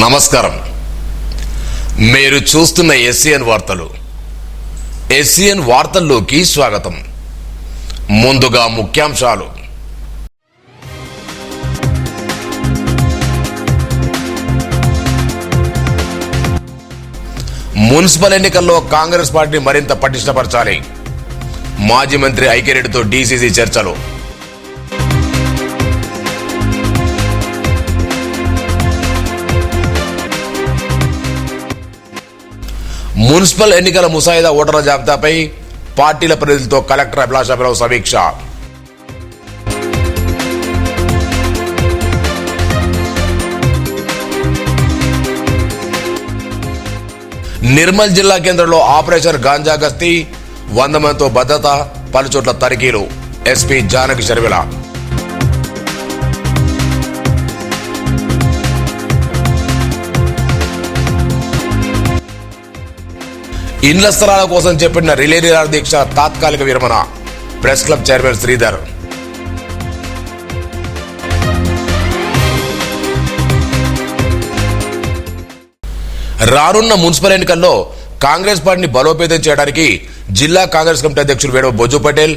నమస్కారం. మీరు చూస్తున్న ఎస్సీఎన్ వార్తలు. ఎస్సీఎన్ వార్తల్లోకి స్వాగతం. ముందుగా ముఖ్యాంశాలు. మున్సిపల్ ఎన్నికల్లో కాంగ్రెస్ పార్టీ మరింత పటిష్టపరచాలి. మాజీ మంత్రి ఐక్యరెడ్డితో డీసీసీ చర్చలు. మున్సిపల్ ఎన్నికల ముసాయిదా ఓటర్ల జాబితాపై పార్టీల ప్రతినిధులతో కలెక్టర్ అభిలాషారావు సమీక్ష. నిర్మల్ జిల్లా కేంద్రంలో ఆపరేషన్ గాంజా గస్తీ, 100 మందితో భద్రత, పలుచోట్ల తనిఖీలు. ఎస్పీ జానకి శర్మిల. ఇండ్ల స్థలాల కోసం చేపట్టిన రిలే నిరాహార దీక్ష తాత్కాలిక విరమణ. Press club chairman Sridhar. రానున్న మున్సిపల్ ఎన్నికల్లో కాంగ్రెస్ పార్టీని బలోపేతం చేయడానికి జిల్లా కాంగ్రెస్ కమిటీ అధ్యక్షులు వేణు బొజ్జు పటేల్,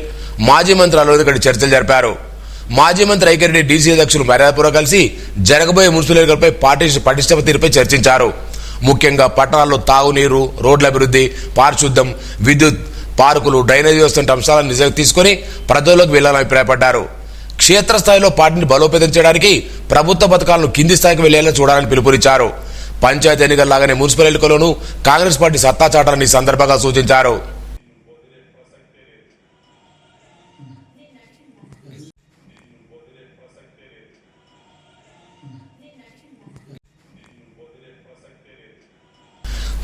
మాజీ మంత్రి అల్లురెడ్డి చర్చలు జరిపారు. మాజీ మంత్రి ఐక్యరెడ్డి డీసీ అధ్యక్షులు మర్యాదపురం కలిసి జరగబోయే మున్సిపల్ ఎన్నికలపై పార్టీ పటిష్ట తీరుపై చర్చించారు. ముఖ్యంగా పట్టణాల్లో తాగునీరు, రోడ్ల అభివృద్ధి, పారిశుద్ధ్యం, విద్యుత్, పార్కులు, డ్రైనేజ్ వ్యవస్థ అంశాలను నిజంగా తీసుకుని ప్రజల్లోకి వెళ్లాలని అభిప్రాయపడ్డారు. క్షేత్రస్థాయిలో పార్టీని బలోపేతం చేయడానికి ప్రభుత్వ పథకాలను కింది స్థాయికి వెళ్లేలా చూడాలని పిలుపునిచ్చారు. పంచాయతీ ఎన్నికల్లాగానే మున్సిపల్ ఎన్నికల్లోనూ కాంగ్రెస్ పార్టీ సత్తా చాటాలని ఈ సందర్భంగా సూచించారు.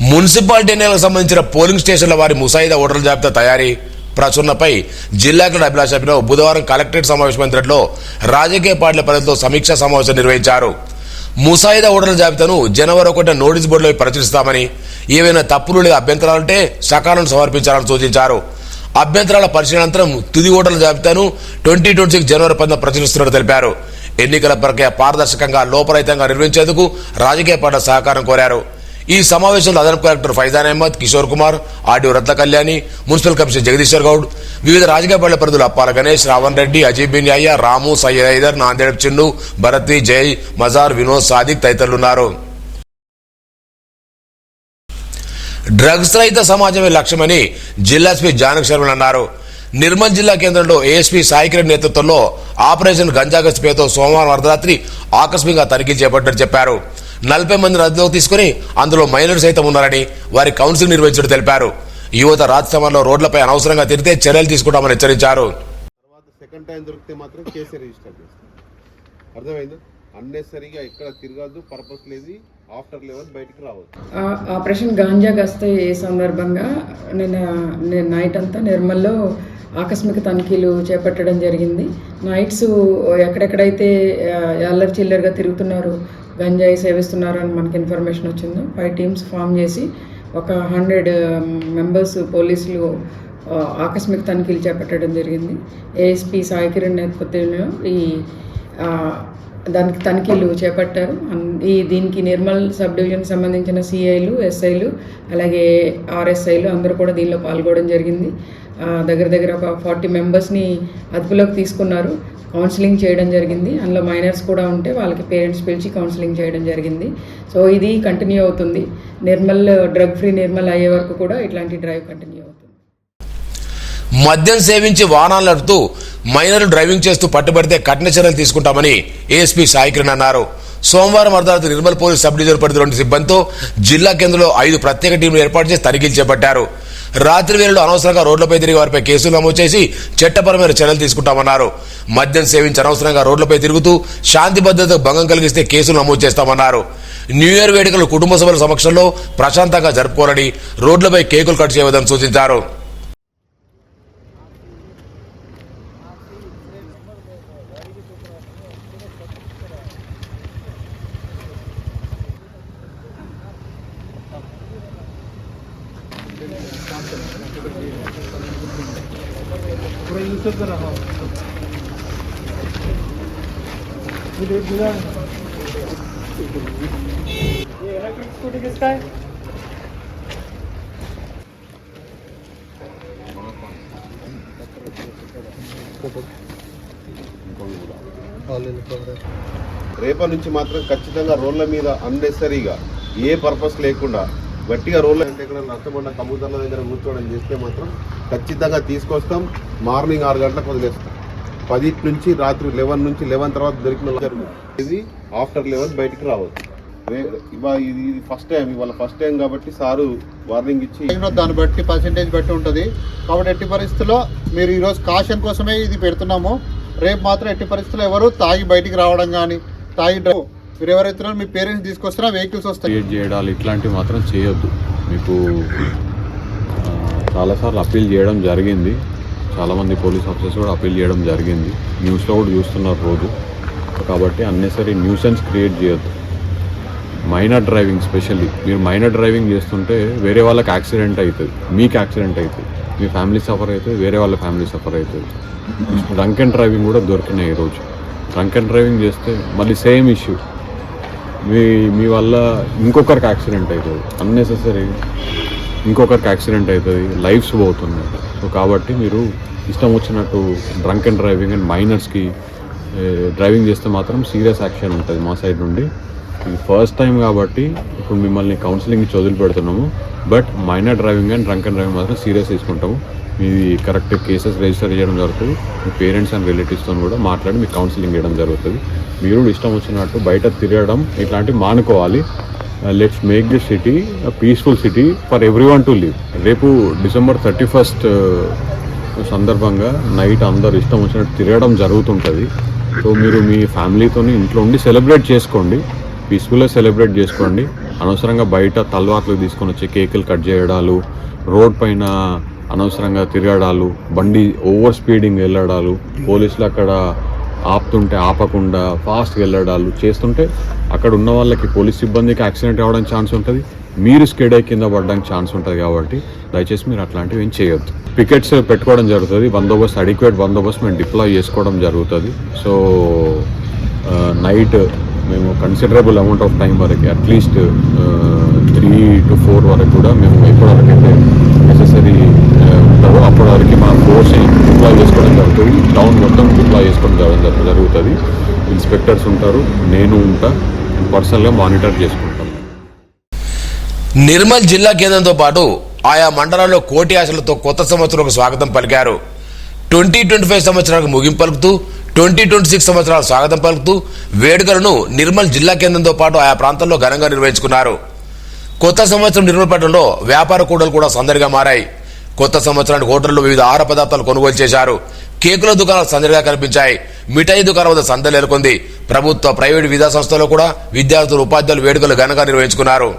మున్సిపాలిటీ ఎన్నికలకు సంబంధించిన పోలింగ్ స్టేషన్ల వారి ముసాయిదా ఓటర్ల జాబితా తయారీ ప్రచురణపై జిల్లా కలెక్టర్ అభిలాషారావు బుధవారం కలెక్టరేట్ సమావేశ మందిరంలో రాజకీయ పార్టీల ప్రజలతో సమీక్షా సమావేశం నిర్వహించారు. ముసాయిదా ఓటర్ల జాబితాను జనవరి 1న నోటీస్ బోర్డులో ప్రచురిస్తామని, ఏవైనా తప్పులు లేదా అభ్యంతరాలుంటే సకాలంలో సమర్పించాలని సూచించారు. అభ్యంతరాల పరిశీలనంతరం తుది ఓటర్ల జాబితాను 2026 జనవరి 10న ప్రచురిస్తున్నట్టు తెలిపారు. ఎన్నికల ప్రక్రియ పారదర్శకంగా, లోపరహితంగా నిర్వహించేందుకు రాజకీయ పార్టీల సహకారం కోరారు. ఈ సమావేశంలో అదనపు కలెక్టర్ ఫైజాన్ అహ్మద్, కిషోర్ కుమార్, ఆర్డీఓ రత్న కళ్యాణి, మున్సిపల్ కమిషనర్ జగదీశ్వర్ గౌడ్, వివిధ రాజకీయ పార్టీల ప్రతినిధులు అప్పాల గణేష్, రావణ్ రెడ్డి, అజీబ్ బిన్ యాయ్యా, రాము, సయ్యద్ హైదర్, నాందేడ్ చిన్ను, భరత్, జై, మజార్, వినోద్, సాదిక్ తదితరులున్నారు. డ్రగ్స్ రహిత సమాజమే లక్ష్యమని జిల్లా ఎస్పీ జానకి శర్మిల అన్నారు. నిర్మల్ జిల్లా కేంద్రంలో ఏఎస్పీ సాయికిరణ్ నేతృత్వంలో ఆపరేషన్ గంజా గస్తీ పేరుతో సోమవారం అర్ధరాత్రి ఆకస్మికంగా తనిఖీలు చేపట్టినట్టు చెప్పారు. 40 మందిని అదుపులోకి తీసుకుని అందులో మైనర్లు సైతం ఉన్నారని, వారి కౌన్సిలింగ్ నిర్వహించినట్టు తెలిపారు. యువత రాత్రి సమయంలో రోడ్లపై అనవసరంగా తిరిగితే చర్యలు తీసుకుంటామని హెచ్చరించారు. సెకండ్ టైం దొరికితే మాత్రం కేసు రిజిస్టర్ చేస్తాం. అర్థమైంది. అన్నెసరీగా ఎక్కడ తిరగద్దు, పర్పస్ లేదు, ఆఫ్టర్ లెవెల్ బయటికి రావద్దు. ఆపరేషన్ గాంజా గస్తీ సందర్భంగా నిన్న నైట్ అంతా నిర్మల్లో ఆకస్మిక తనిఖీలు చేపట్టడం జరిగింది. నైట్స్ ఎక్కడెక్కడైతే అల్లరి చిల్లరగా తిరుగుతున్నారు, గంజాయి సేవిస్తున్నారు అని మనకి ఇన్ఫర్మేషన్ వచ్చిందో 5 టీమ్స్ ఫామ్ చేసి ఒక 100 మెంబర్స్ పోలీసులు ఆకస్మిక తనిఖీలు చేపట్టడం జరిగింది. ఏఎస్పీ సాయికిరణ్ నేతృత్వంలో దానికి తనిఖీలు చేపట్టారు. దీనికి నిర్మల్ సబ్ డివిజన్ సంబంధించిన సిఐలు, ఎస్ఐలు, అలాగే ఆర్ఎస్ఐలు అందరూ కూడా దీనిలో పాల్గొనడం జరిగింది. దగ్గర ఒక 40 మెంబర్స్ని అదుపులోకి తీసుకున్నారు. కౌన్సిలింగ్ చేయడం జరిగింది. అందులో మైనర్స్ కూడా ఉంటే వాళ్ళకి పేరెంట్స్ పిలిచి కౌన్సిలింగ్ చేయడం జరిగింది. సో ఇది కంటిన్యూ అవుతుంది. నిర్మల్ డ్రగ్ ఫ్రీ నిర్మల్ అయ్యే వరకు కూడా ఇట్లాంటి డ్రైవ్ కంటిన్యూ అవుతుంది. మద్యం సేవించి వాహనాలు నడుపుతూ మైనర్లు డ్రైవింగ్ చేస్తూ పట్టుబడితే కఠిన చర్యలు తీసుకుంటామని ఏఎస్పీ సాయికిరణ్ అన్నారు. సోమవారం అర్ధరాత్రి నిర్మల్ పోలీస్ సబ్ డివిజన్ పరిధిలో 2 సిబ్బందితో జిల్లా కేంద్రంలో 5 ప్రత్యేక టీంలు ఏర్పాటు చేసి తనిఖీలు చేపట్టారు. రాత్రి వేళలో అనవసరంగా రోడ్లపై తిరిగి వారిపై కేసులు నమోదు చేసి చట్టపరమైన చర్యలు తీసుకుంటామన్నారు. మద్యం సేవించి అనవసరంగా రోడ్లపై తిరుగుతూ శాంతి భద్రతకు భంగం కలిగిస్తే కేసులు నమోదు చేస్తామన్నారు. న్యూ ఇయర్ వేడుకలు కుటుంబ సభ్యుల సమక్షంలో ప్రశాంతంగా జరుపుకోవాలని, రోడ్లపై కేకులు కట్ చేయవద్దని సూచించారు. पूरा यूट्यूब पे रहा वीडियो इलेक्ट्रिक स्कूटी किसका है? రేపటి నుంచి మాత్రం ఖచ్చితంగా రోడ్ల మీద అన్నెసరీగా ఏ పర్పస్ లేకుండా గట్టిగా రోడ్ల అంటే ఇక్కడ నష్టపడిన కబూతర్ల దగ్గర కూర్చోవడం చేస్తే మాత్రం ఖచ్చితంగా తీసుకొస్తాం. మార్నింగ్ 6 గంటలకు వదిలేస్తాం. 10 నుంచి రాత్రి 11 నుంచి 11 తర్వాత దొరికిన ఇది ఆఫ్టర్ 11 బయటికి రావచ్చు. ఇది ఫస్ట్ టైం, ఇవాళ ఫస్ట్ టైం కాబట్టి సారు వార్నింగ్ ఇచ్చి దాన్ని బట్టి పర్సెంటేజ్ బట్టి ఉంటుంది. కాబట్టి ఎట్టి పరిస్థితుల్లో మీరు ఈరోజు కాషన్ కోసమే ఇది పెడుతున్నాము. రేపు మాత్రం ఎట్టి పరిస్థితుల్లో ఎవరు తాగి బయటికి రావడం కానీ మీరు ఎవరైతే మీ పేరెంట్స్ తీసుకొస్తారా వెహికల్స్ వస్తాయి క్రియేట్ చేయడాలు ఇట్లాంటివి మాత్రం చేయొద్దు. మీకు చాలాసార్లు అప్పీల్ చేయడం జరిగింది. చాలామంది పోలీస్ ఆఫీసర్స్ కూడా అప్పీల్ చేయడం జరిగింది. న్యూస్లో కూడా చూస్తున్నారు రోజు. కాబట్టి అన్నెసరీ న్యూసెన్స్ క్రియేట్ చేయొద్దు. మైనర్ డ్రైవింగ్ స్పెషల్లీ మీరు మైనర్ డ్రైవింగ్ చేస్తుంటే వేరే వాళ్ళకి యాక్సిడెంట్ అవుతుంది, మీకు యాక్సిడెంట్ అవుతుంది, మీ ఫ్యామిలీ సఫర్ అవుతుంది, వేరే వాళ్ళ ఫ్యామిలీ సఫర్ అవుతుంది. డ్రంక్ అండ్ డ్రైవింగ్ కూడా దొరికినాయి ఈరోజు. డ్రంక్ అండ్ డ్రైవింగ్ చేస్తే మళ్ళీ సేమ్ ఇష్యూ, మీ వల్ల ఇంకొకరికి యాక్సిడెంట్ అవుతుంది, అన్నెసెసరీ ఇంకొకరికి యాక్సిడెంట్ అవుతుంది, లైఫ్స్ పోతున్నాయి. సో కాబట్టి మీరు ఇష్టం వచ్చినట్టు డ్రంక్ అండ్ డ్రైవింగ్ అండ్ మైనర్స్కి డ్రైవింగ్ చేస్తే మాత్రం సీరియస్ యాక్షన్ ఉంటుంది మా సైడ్ నుండి. ఇది ఫస్ట్ టైం కాబట్టి ఇప్పుడు మిమ్మల్ని కౌన్సిలింగ్ ఇచ్చి వదిలి పెడుతున్నాము. But minor driving and drunk and driving మాత్రం సీరియస్ తీసుకుంటాము. మీది కరెక్ట్ కేసెస్ రిజిస్టర్ చేయడం జరుగుతుంది. మీ పేరెంట్స్ అండ్ రిలేటివ్స్తో కూడా మాట్లాడి మీకు కౌన్సిలింగ్ చేయడం జరుగుతుంది. మీరు ఇష్టం వచ్చినట్టు బయట తిరగడం ఇట్లాంటివి మానుకోవాలి. Let's make this city peaceful city for everyone to live. రేపు December 31st సందర్భంగా నైట్ అందరు ఇష్టం వచ్చినట్టు తిరగడం జరుగుతుంటుంది. సో మీరు మీ ఫ్యామిలీతో ఇంట్లో ఉండి సెలబ్రేట్ చేసుకోండి, పీస్ఫుల్గా సెలబ్రేట్ చేసుకోండి. అనవసరంగా బయట తలవార్లు తీసుకొని వచ్చి కేకులు కట్ చేయడాలు, రోడ్ పైన అనవసరంగా తిరగడాలు, బండి ఓవర్ స్పీడింగ్ వెళ్ళడాలు, పోలీసులు అక్కడ ఆపుతుంటే ఆపకుండా ఫాస్ట్గా వెళ్ళడాలు చేస్తుంటే అక్కడ ఉన్న వాళ్ళకి పోలీస్ సిబ్బందికి యాక్సిడెంట్ అవ్వడానికి ఛాన్స్ ఉంటుంది, మీరు స్కేడ్ అయ్యి కింద పడడానికి ఛాన్స్ ఉంటుంది. కాబట్టి దయచేసి మీరు అట్లాంటివి ఏం చేయొద్దు. పికెట్స్ పెట్టుకోవడం జరుగుతుంది, బందోబస్తు అడిక్వేట్ బందోబస్తు మేము డిప్లాయ్ చేసుకోవడం జరుగుతుంది. సో నైట్ మేము కన్సిడరబుల్ అమౌంట్ ఆఫ్ టైం వరకు అట్లీస్ట్ 3 to 4 వరకు కూడా మేము ఎప్పటివరకు అయితే నెసెసరీ ఉంటుందో అప్పటి వరకు మా ఫోర్స్ని డిప్లాయ్ చేసుకోవడం జరుగుతుంది. టౌన్ మొత్తం డిప్లాయ్ చేసుకోవడం జరుగుతుంది. ఇన్స్పెక్టర్స్ ఉంటారు, నేను ఉంటా, పర్సనల్గా మానిటర్ చేసుకుంటాం. నిర్మల్ జిల్లా కేంద్రంతో పాటు ఆయా మండలాల్లో కోటి ఆశలతో కొత్త సంవత్సరంకు స్వాగతం పలికారు. 2025 సంవత్సరానికి ముగింపు పలుకుతూ 2026 సంవత్సరాల స్వాగతం పలుకుతూ వేడుకలను నిర్మల్ జిల్లా కేంద్రంతో పాటు ఆయా ప్రాంతాల్లో ఘనంగా నిర్వహించుకున్నారు. కొత్త సంవత్సరం నిర్మల్ పట్టణంలో వ్యాపార కూడలు కూడా సందడిగా మారాయి. కొత్త సంవత్సరానికి హోటళ్లు వివిధ ఆహార పదార్థాలు కొనుగోలు చేశారు. కేకుల దుకాణాలు సందడిగా కనిపించాయి. మిఠాయి దుకాణం వద్ద సందడి నెలకొంది. ప్రభుత్వ ప్రైవేటు విద్యా సంస్థల్లో కూడా విద్యార్థులు ఉపాధ్యాయులు వేడుకలు ఘనంగా నిర్వహించుకున్నారు.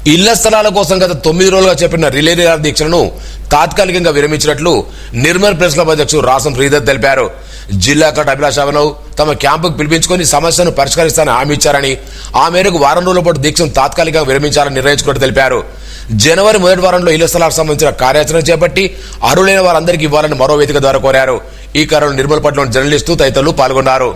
ఇళ్ల స్థలాల కోసం గత 9 రోజులుగా చెప్పిన రిలే నిరాహార దీక్షలను తాత్కాలికంగా విరమించినట్లు నిర్మల్ ప్రెస్ క్లబ్ అధ్యక్షుడు రాసం శ్రీధర్ తెలిపారు. జిల్లా కలెక్టర్ అభిలాష్ అభినవ్ తమ క్యాంపుకు పిలిపించుకొని సమస్యను పరిష్కరిస్తానని హామీ ఇచ్చారని, ఆ మేరకు వారం రోజుల పాటు దీక్షను తాత్కాలికంగా విరమించాలని నిర్ణయించుకున్నట్టు తెలిపారు. జనవరి మొదటి వారంలో ఇళ్ల స్థలాలకు సంబంధించిన కార్యాచరణ చేపట్టి అర్హులైన వారందరికీ ఇవ్వాలని మరో వేదిక ద్వారా కోరారు. ఈ కార్యక్రమంలో నిర్మల్ పట్టణంలోని జర్నలిస్టు తదితరులు పాల్గొన్నారు.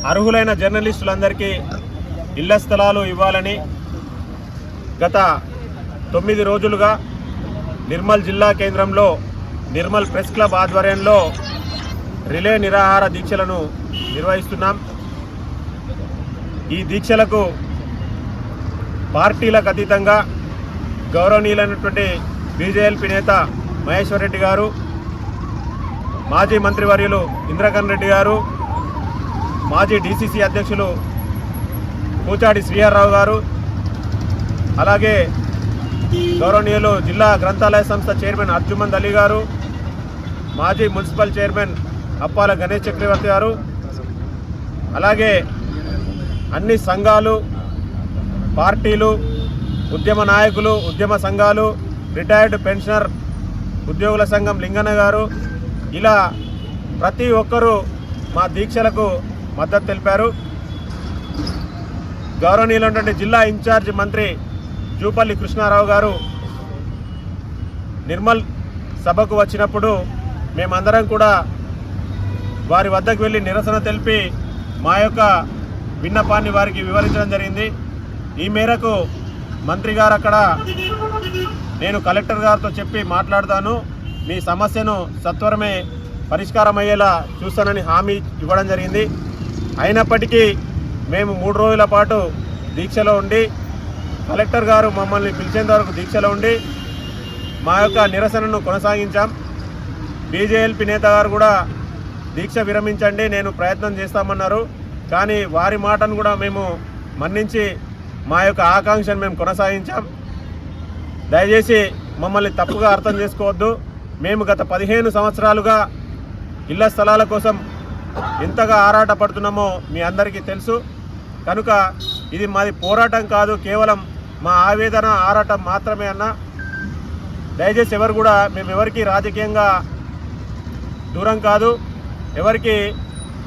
అర్హులైన జర్నలిస్టులందరికీ ఇళ్ల స్థలాలు ఇవ్వాలని గత 9 రోజులుగా నిర్మల్ జిల్లా కేంద్రంలో నిర్మల్ ప్రెస్ క్లబ్ ఆధ్వర్యంలో రిలే నిరాహార దీక్షలను నిర్వహిస్తున్నాం. ఈ దీక్షలకు పార్టీలకు అతీతంగా గౌరవనీయులైనటువంటి బీజేఎల్పీ నేత మహేశ్వర్ రెడ్డి గారు, మాజీ మంత్రివర్యులు ఇంద్రకరణ్ రెడ్డి గారు, మాజీ డీసీసీ అధ్యక్షులు కూచాడి శ్రీహర్రావు గారు, అలాగే గౌరవనీయులు జిల్లా గ్రంథాలయ సంస్థ చైర్మన్ అర్జుమంద్ అలీ గారు, మాజీ మున్సిపల్ చైర్మన్ అప్పాల గణేష్ చక్రవర్తి గారు, అలాగే అన్ని సంఘాలు, పార్టీలు, ఉద్యమ నాయకులు, ఉద్యమ సంఘాలు, రిటైర్డ్ పెన్షనర్ ఉద్యోగుల సంఘం లింగన్న గారు, ఇలా ప్రతి ఒక్కరూ మా దీక్షలకు మద్దతు తెలిపారు. గౌరవనీయులైనటువంటి జిల్లా ఇన్ఛార్జ్ మంత్రి జూపల్లి కృష్ణారావు గారు నిర్మల్ సభకు వచ్చినప్పుడు మేమందరం కూడా వారి వద్దకు వెళ్ళి నిరసన తెలిపి మా యొక్క విన్నపాన్ని వారికి వివరించడం జరిగింది. ఈ మేరకు మంత్రి గారు అక్కడ నేను కలెక్టర్ గారితో చెప్పి మాట్లాడతాను, మీ సమస్యను సత్వరమే పరిష్కారం అయ్యేలా చూస్తానని హామీ ఇవ్వడం జరిగింది. అయినప్పటికీ మేము 3 రోజుల పాటు దీక్షలో ఉండి, కలెక్టర్ గారు మమ్మల్ని పిలిచేంత వరకు దీక్షలో ఉండి మా యొక్క నిరసనను కొనసాగించాం. బీజేఎల్పీ నేత గారు కూడా దీక్ష విరమించండి, నేను ప్రయత్నం చేస్తామన్నారు. కానీ వారి మాటను కూడా మేము మన్నించి మా యొక్క ఆకాంక్షను మేము కొనసాగించాం. దయచేసి మమ్మల్ని తప్పుగా అర్థం చేసుకోవద్దు. మేము గత 15 సంవత్సరాలుగా ఇళ్ల స్థలాల కోసం ఎంతగా ఆరాటపడుతున్నామో మీ అందరికీ తెలుసు. కనుక ఇది మాది పోరాటం కాదు, కేవలం మా ఆవేదన ఆరాటం మాత్రమే అన్న. దయచేసి ఎవరు కూడా మేము ఎవరికి రాజకీయంగా దూరం కాదు, ఎవరికి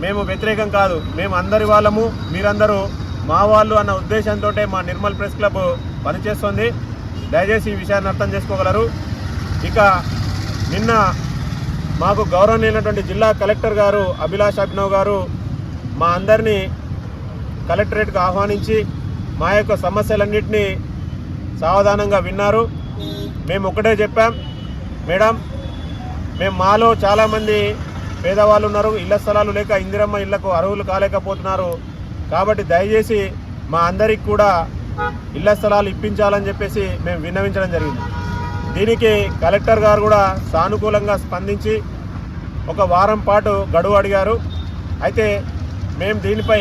మేము వ్యతిరేకం కాదు. మేము అందరి వాళ్ళము, మీరందరూ మా వాళ్ళు అన్న ఉద్దేశంతో మా నిర్మల్ ప్రెస్ క్లబ్ పనిచేస్తుంది. దయచేసి ఈ విషయాన్ని అర్థం చేసుకోగలరు. ఇక నిన్న మాకు గౌరవనీయులైనటువంటి జిల్లా కలెక్టర్ గారు అభిలాష్ అభినవ్ గారు మా అందరినీ కలెక్టరేట్కు ఆహ్వానించి మా యొక్క సమస్యలన్నింటినీ సావధానంగా విన్నారు. మేము ఒకటే చెప్పాం, మేడం మేము మాలో చాలామంది పేదవాళ్ళు ఉన్నారు, ఇళ్ల స్థలాలు లేక ఇందిరమ్మ ఇళ్లకు అర్హులు కాలేకపోతున్నారు. కాబట్టి దయచేసి మా అందరికి కూడా ఇళ్ల స్థలాలు ఇప్పించాలని చెప్పేసి మేము విన్నవించడం జరిగింది. దీనికి కలెక్టర్ గారు కూడా సానుకూలంగా స్పందించి ఒక వారం పాటు గడువు అడిగారు. అయితే మేము దీనిపై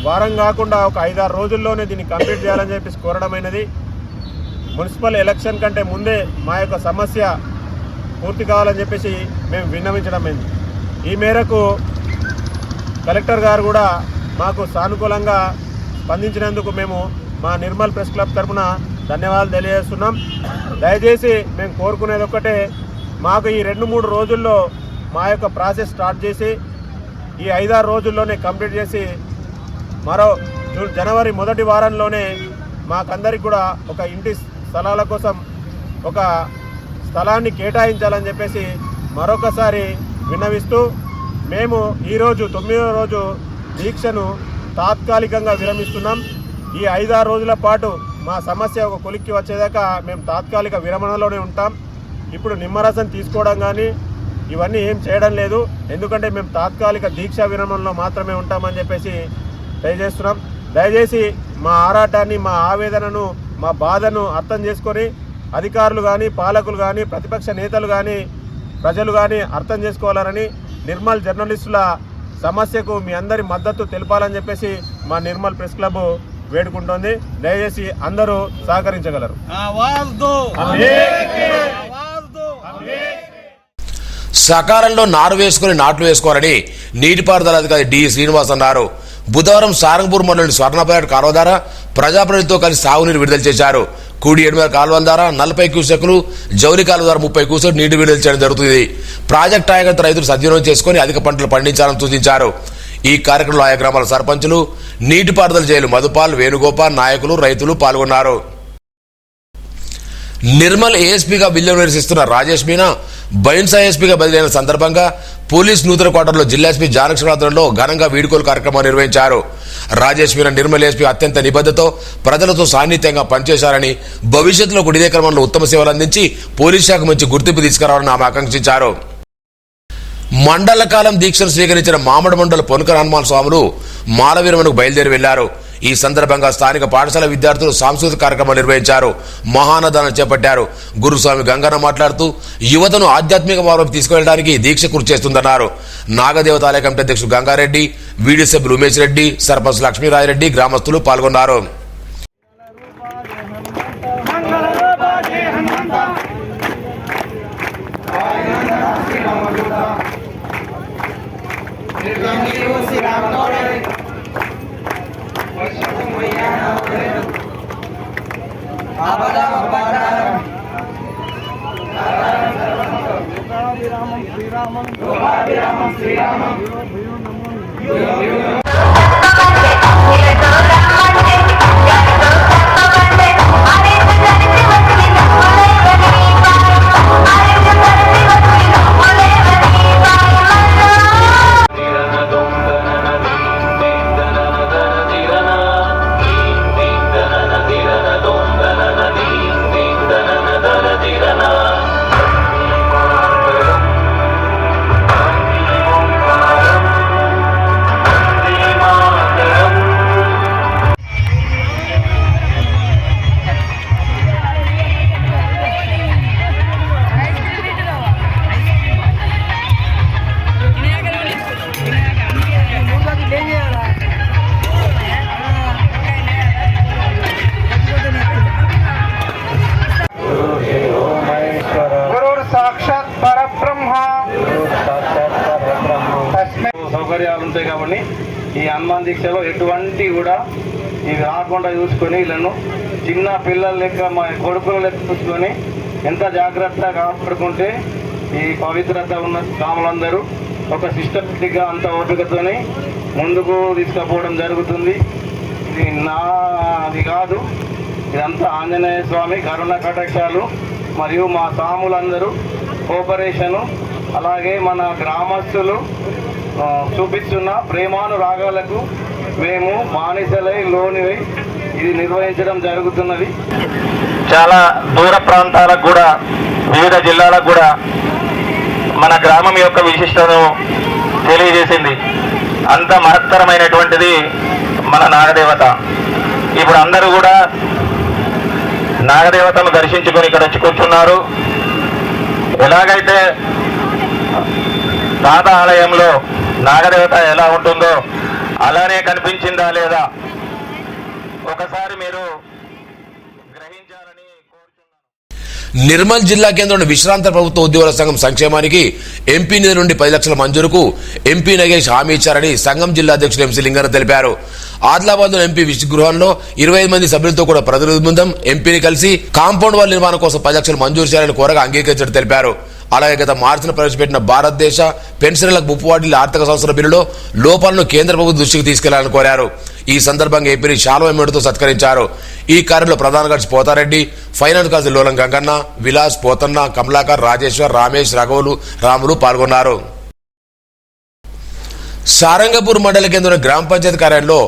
వారం కాకుండా ఒక 5-6 రోజుల్లోనే దీన్ని కంప్లీట్ చేయాలని చెప్పేసి కోరడమైనది. మున్సిపల్ ఎలక్షన్ కంటే ముందే మా యొక్క సమస్య పూర్తి కావాలని చెప్పేసి మేము విన్నవించడమైంది. ఈ మేరకు కలెక్టర్ గారు కూడా మాకు సానుకూలంగా స్పందించినందుకు మేము మా నిర్మల్ ప్రెస్ క్లబ్ తరఫున ధన్యవాదాలు తెలియజేస్తున్నాం. దయచేసి మేము కోరుకునేది ఒక్కటే, మాకు ఈ 2-3 రోజుల్లో మా యొక్క ప్రాసెస్ స్టార్ట్ చేసి ఈ 5-6 రోజుల్లోనే కంప్లీట్ చేసి మరో జనవరి మొదటి వారంలోనే మాకందరికి కూడా ఒక ఇంటి స్థలాల కోసం ఒక స్థలాన్ని కేటాయించాలని చెప్పేసి మరొకసారి విన్నవిస్తూ మేము ఈరోజు 9వ రోజు దీక్షను తాత్కాలికంగా విరమిస్తున్నాం. ఈ 5-6 రోజుల పాటు మా సమస్య ఒక కొలిక్కి వచ్చేదాకా మేము తాత్కాలిక విరమణలోనే ఉంటాం. ఇప్పుడు నిమ్మరసం తీసుకోవడం కానీ ఇవన్నీ ఏం చేయడం లేదు, ఎందుకంటే మేము తాత్కాలిక దీక్షా విరమణలో మాత్రమే ఉంటామని చెప్పేసి తెలియజేస్తున్నాం. దయచేసి మా ఆరాటాన్ని, మా ఆవేదనను, మా బాధను అర్థం చేసుకొని అధికారులు కానీ, పాలకులు కానీ, ప్రతిపక్ష నేతలు కానీ, ప్రజలు కానీ అర్థం చేసుకోవాలని నిర్మల్ జర్నలిస్టుల సమస్యకు మీ అందరి మద్దతు తెలపాలని చెప్పేసి మా నిర్మల్ ప్రెస్ క్లబ్ వేడుకుంటోంది. దయచేసి అందరూ సహకరించగలరు. సకాలంలో నారు వేసుకుని నాట్లు వేసుకోవాలని నీటిపారుదల అధికారి డి శ్రీనివాస్ అన్నారు. బుధవారం సారంగపూర్ మండలి స్వర్ణపేట కాలువ ద్వారా ప్రజాప్రతినిధులతో కలిసి సాగునీరు విడుదల చేశారు. కూడి ఎడమ కాలువల ద్వారా 40 క్యూసెక్లు, జౌలి కాలువ ద్వారా 30 క్యూసెక్ నీటి విడుదల చేయడం జరుగుతుంది. ప్రాజెక్టు ఆయకత రైతులు సద్వినియోగం చేసుకుని అధిక పంటలు పండించాలని సూచించారు. ఈ కార్యక్రమంలో ఆయా గ్రామాల సర్పంచులు, నీటిపారుదల జైలు మధుపాల్, వేణుగోపాల్, నాయకులు, రైతులు పాల్గొన్నారు. నిర్మల్ ఏఎస్పీగా విధులు నిర్వహిస్తున్న రాజేష్ మీనా బైన్సా ఏఎస్పీగా బదిలైన సందర్భంగా పోలీస్ నూతన క్వార్టర్లో జిల్లా ఎస్పీ జానకృష్ణ ఆధ్వర్యంలో ఘనంగా వీడ్కోలు కార్యక్రమం నిర్వహించారు. రాజేష్ మీనా నిర్మల్ ఏఎస్పీ అత్యంత నిబద్ధతో ప్రజలతో సాన్నిధ్యంగా పనిచేశారని, భవిష్యత్తులో కూడా ఇదే క్రమంలో ఉత్తమ సేవలు అందించి పోలీస్ శాఖ మంచి గుర్తింపు తీసుకురావాలని ఆమె ఆకాంక్షించారు. మండల కాలం దీక్షను స్వీకరించిన మామిడి మండల పొనక హనుమాన్ స్వాములు మాలవీరమునకు బయలుదేరి వెళ్లారు. ఈ సందర్భంగా స్థానిక పాఠశాల విద్యార్థులు సాంస్కృతిక కార్యక్రమం నిర్వహించారు. మహానదానం చేపట్టారు. గురుస్వామి గంగన్న మాట్లాడుతూ యువతను ఆధ్యాత్మిక మార్గం తీసుకువెళ్ళడానికి దీక్ష కృషి చేస్తుందన్నారు. నాగదేవత ఆలయ కమిటీ అధ్యక్షుడు గంగారెడ్డి, వీడీ సభ్యులు ఉమేష్ రెడ్డి, సర్పంచ్ లక్ష్మీరాయరెడ్డి, గ్రామస్తులు పాల్గొన్నారు. సౌకర్యాలు ఉంటాయి కాబట్టి ఈ హనుమాన్ దీక్షలో ఎటువంటి కూడా ఇవి రాకుండా చూసుకొని వీళ్ళను చిన్న పిల్లల లెక్క మా కొడుకుల లెక్క చూసుకొని ఎంత జాగ్రత్తగా కాపాడుకుంటే ఈ పవిత్రత ఉన్న స్వాములందరూ ఒక సిస్టమేటిక్గా అంత ఓపికతోని ముందుకు తీసుకుపోవడం జరుగుతుంది. ఇది అది కాదు, ఇదంతా ఆంజనేయ స్వామి కరుణ కటాక్షాలు మరియు మా స్వాములందరూ కోఆపరేషను, అలాగే మన గ్రామస్తులు చూపిస్తున్న ప్రేమానురాగాలకు మేము బానిసలై లోనివై ఇది నిర్వహించడం జరుగుతున్నది. చాలా దూర ప్రాంతాలకు కూడా, వివిధ జిల్లాలకు కూడా మన గ్రామం యొక్క విశిష్టతను తెలియజేసింది. అంత మహత్తరమైనటువంటిది మన నాగదేవత. ఇప్పుడు అందరూ కూడా నాగదేవతను దర్శించుకొని ఇక్కడ వచ్చి కూర్చున్నారు. ఎలాగైతే తాత ఆలయంలో నాగదేవత ఎలా ఉంటుందో అలానే కనిపించిందా లేదా ఒకసారి మీరు గ్రహించాలని కోరుతున్నాను. నిర్మల్ జిల్లా కేంద్రంలో విశ్రాంత ప్రభుత్వ ఉద్యోగుల సంఘం సంక్షేమానికి ఎంపీ నిధి నుండి 10 లక్షల మంజూరుకు ఎంపీ నగేష్ హామీ ఇచ్చారని సంఘం జిల్లా అధ్యక్షుడు ఎంసీ లింగన్న తెలిపారు. ఆదిలాబాద్ లో ఎంపీ గృహంలో 25 మంది సభ్యులతో కూడా ప్రతినిధి బృందం ఎంపీని కలిసి కాంపౌండ్ వాల్ నిర్మాణం కోసం 10 లక్షలు మంజూరు చేయాలని కోరగా అంగీకరించినట్టు తెలిపారు. అలాగే గత మార్చిలో ప్రవేశపెట్టిన భారతదేశ పెన్షన్లకు ముప్పు వాటిల్లి ఆర్థిక సంవత్సర బిల్లులో లోపాలను కేంద్ర ప్రభుత్వం దృష్టికి తీసుకెళ్లాలని కోరారు. ఈ సందర్భంగా ఏపీని శాలువా ఎమ్మెడుతో సత్కరించారు. ఈ కార్యంలో ప్రధాన కార్యదర్శి పోతారెడ్డి, ఫైనాన్స్ కార్యదర్శి లోలం గంగన్న, విలాస్, పోతన్న, కమలాకర్, రాజేశ్వర్, రమేష్, రఘవులు, రాములు పాల్గొన్నారు. సారంగపూర్ మండల కేంద్రంలోని గ్రామ పంచాయతీ కార్యాలయంలో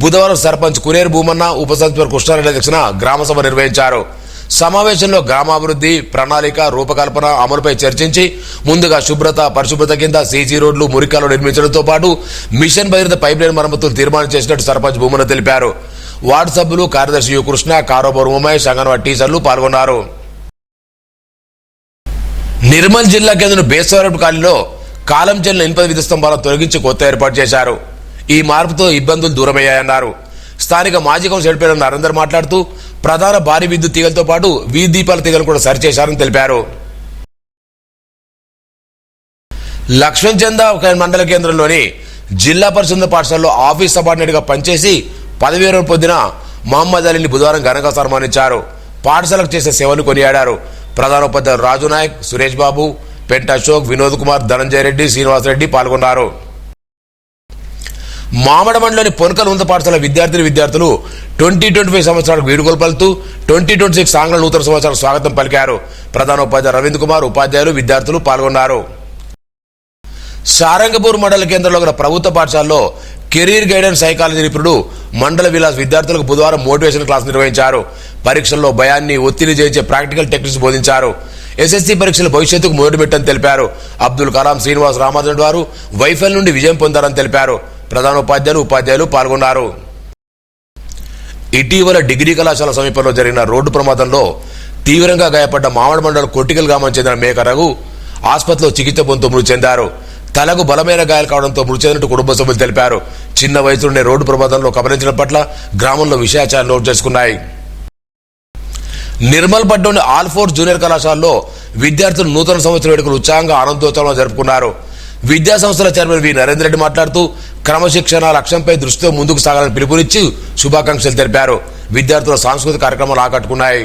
బుధవారం సర్పంచ్ కురేరు భూమన్న, ఉప సర్పంచ్ కృష్ణారెడ్డి అధ్యక్షన గ్రామసభ నిర్వహించారు. సమావేశంలో గ్రామాభివృద్ధి ప్రణాళిక రూపకల్పన అమలుపై చర్చించి ముందుగా శుభ్రత పరిశుభ్రత కింద సీసీ రోడ్లు, మురికాలు నిర్మించడంతో పాటు మిషన్ భగీరథ పైప్లైన్ మరమ్మతులు తీర్మానం చేసినట్టు సర్పంచ్ భూమన్న తెలిపారు. వార్డు సభ్యులు కార్యదర్శి యు కృష్ణ, కారోబర్ ఉమేష్, అంగన్వాడీ టీచర్లు పాల్గొన్నారు. నిర్మల్ జిల్లా కేంద్రం బేస్తవారపు కాలనీలో కాలం చెల్లిన ఇనుప విద్యుత్ స్తంభాలను తొలగించి కొత్త ఏర్పాటు చేశారు. ఈ మార్పుతో ఇబ్బందులు దూరమయ్యాయన్నారు. స్థానిక మాజీ కౌన్సిల్ చైర్మన్ నరేందర్ మాట్లాడుతూ ప్రధాన భారీ విద్యుత్ తీగలతో పాటు వీధి దీపాల తీగలను కూడా సరిచేశారని తెలిపారు. లక్ష్మణ్ చందా మండల కేంద్రంలోని జిల్లా పరిషత్ పాఠశాలలో ఆఫీస్ సబార్డినేట్ గా పనిచేసి 10,000 విరమణ పొందిన మహమ్మద్ అలీని బుధవారం ఘనంగా సన్మానించారు. పాఠశాలకు చేసే సేవలు కొనియాడారు. ప్రధానోపాధ్యాయులు రాజు నాయక్, సురేష్ బాబు, పెంట అశోక్, వినోద్ కుమార్, ధనంజయ రెడ్డి, శ్రీనివాసరెడ్డి పాల్గొన్నారు. మామడమండలోని పొనకల్ ఉన్నత పాఠశాల విద్యార్థులు 2025 సంవత్సరాలకు వీడుకోలు పలుతూ 2026 ఆంగ్ల నూతన సంవత్సరాలకు స్వాగతం పలికారు. ప్రధానోపాధ్యాయులు రవీంద్ర కుమార్, ఉపాధ్యాయులు, విద్యార్థులు పాల్గొన్నారు. సారంగపూర్ మండల కేంద్రంలో గల ప్రభుత్వ పాఠశాలలో కెరీర్ గైడెన్స్ సైకాలజీ నిపుణుడు మండల విలాస్ విద్యార్థులకు బుధవారం మోటివేషన్ క్లాస్ నిర్వహించారు. పరీక్షల్లో భయాన్ని, ఒత్తిడి చేయించే ప్రాక్టికల్ టెక్నిక్స్ బోధించారు. ఎస్ఎస్సీ పరీక్షల భవిష్యత్తుకు మొదలుపెట్టని తెలిపారు. అబ్దుల్ కలాం, శ్రీనివాస్ రామారావు వారు వైఫల్యం నుండి విజయం పొందారని తెలిపారు. ప్రధానోపాధ్యాయులు, ఉపాధ్యాయులు పాల్గొన్నారు. ఇటీవల డిగ్రీ కళాశాల సమీపంలో జరిగిన రోడ్డు ప్రమాదంలో తీవ్రంగా గాయపడ్డ మామిడి మండలం కొట్టికల్ గ్రామానికి చెందిన మేక రఘు ఆసుపత్రిలో చికిత్స పొందుతూ మృతి చెందారు. తలకు బలమైన గాయాలు కావడంతో మృతి చెందినట్టు కుటుంబ సభ్యులు తెలిపారు. చిన్న వయసులోనే రోడ్డు ప్రమాదంలో గమనించడం పట్ల గ్రామంలో విషయాచారాలు నోటు చేసుకున్నాయి. నిర్మల్ పట్టణంలోని ఆల్ఫోర్స్ జూనియర్ కళాశాలలో విద్యార్థులు నూతన సంవత్సర వేడుకలు ఉత్సాహంగా ఆనందోత్సవంలో జరుపుకున్నారు. విద్యా సంస్థల చైర్మన్ వి నరేందర్ రెడ్డి మాట్లాడుతూ క్రమశిక్షణ లక్ష్యంపై దృష్టితో ముందుకు సాగాలని పిలుపునిచ్చి శుభాకాంక్షలు తెలిపారు. విద్యార్థుల సాంస్కృతిక కార్యక్రమాలు ఆకట్టుకున్నాయి.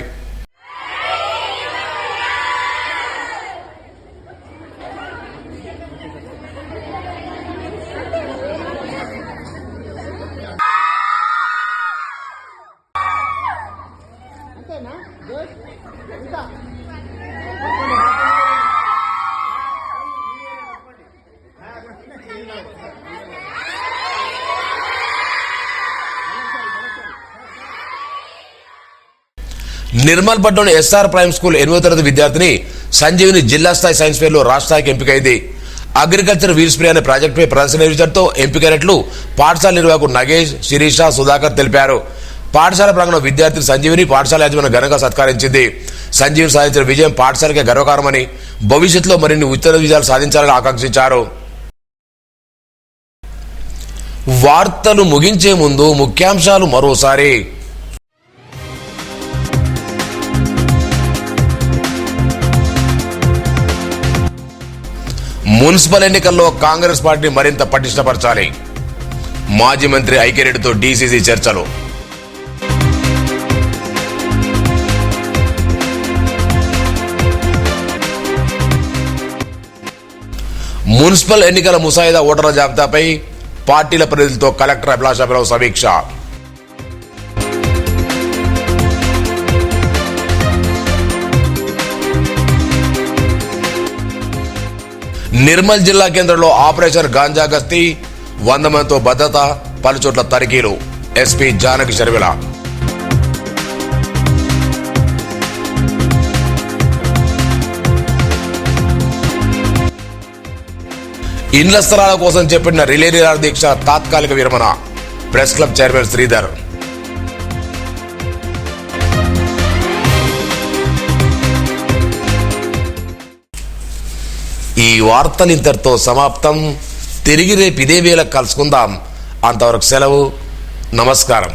నిర్మల్ పట్టణంలోని ఎస్ఆర్ ప్రైమ్ స్కూల్ 8వ తరగతి విద్యార్థిని సంజీవిని జిల్లా స్థాయి సైన్స్ ఫేర్ లో రాష్ట్ర స్థాయికి ఎంపికైంది. అగ్రికల్చర్ వీల్ స్ప్రే అనే ప్రాజెక్టుపై ప్రదర్శన నిర్వహించడంతో ఎంపికైనట్లు పాఠశాల నిర్వాహకులు నగేష్, శిరీష, సుధాకర్ తెలిపారు. పాఠశాల ప్రాంగణంలో విద్యార్థిని సంజీవిని పాఠశాల యాజమాన్యం ఘనంగా సత్కరించింది. సంజీవిని సాధించిన విజయం పాఠశాలకే గర్వకారమని, భవిష్యత్తులో మరిన్ని ఉత్తర విజయాలు సాధించాలని ఆకాంక్షించారు. వార్తలు ముగించే ముందు ముఖ్యాంశాలు మరోసారి. మున్సిపల్ ఎన్నికల్లో కాంగ్రెస్ పార్టీని మరింత పటిష్టపరచాలి. మాజీ మంత్రి ఐక్యరెడ్డితో డీసీసీ చర్చలు. మున్సిపల్ ఎన్నికల ముసాయిదా ఓటర్ల జాబితాపై పార్టీల ప్రతినిధులతో కలెక్టర్ అభిలాషాభిరావు సమీక్ష. నిర్మల్ జిల్లా కేంద్రంలో ఆపరేషన్ గాంజా గస్తీ, 100 మందితో భద్రత, పలుచోట్ల తనిఖీలు. ఎస్పీ జానకి శర్మిల. ఇండ్ల స్థలాల కోసం చేపట్టిన రిలే నిరాహార దీక్ష తాత్కాలిక విరమణ. Press club chairman Sridhar. ఈ వార్తలు ఇంతటితో సమాప్తం. తిరిగి రేపు ఇదే వేళ కలుసుకుందాం. అంతవరకు సెలవు. నమస్కారం.